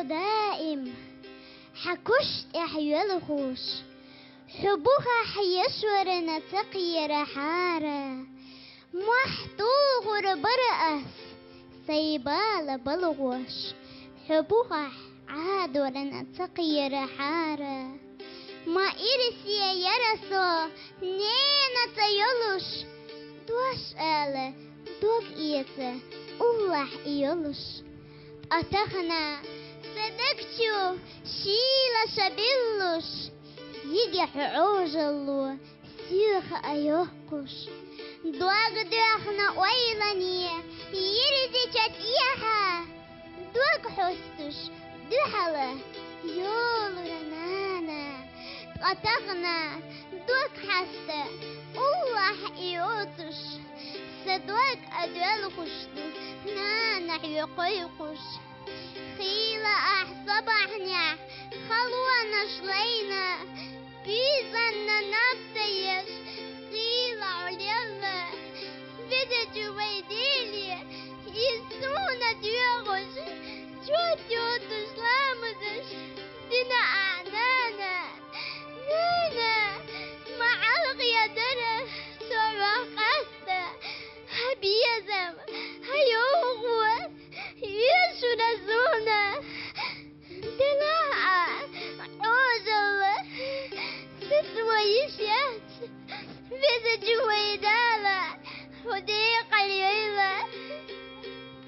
دائم حكشت أحيا الخوش حبها حيشور نتقي رحارة محطوغ ربرأس سيبال بلغوش حبها عاد ورنتقي رحارة ما إرسي يرسو نينا تيولوش دوش آلة دوك إيسا الله إيولوش أتخنا صدقتو شيلا شبيلوش يجح عوجلو سيخ أيوكوش دوغ دوخنا ويلاني يرزي تشاتيها دوغ حستوش دوحلة يول رنانا قطغنا دوغ حستا الله إيوتوش سدوغ أدوالكوشتو نانا يقيقوش خيلة أحصبحنا خلونا شلينا بيزنا نبتيش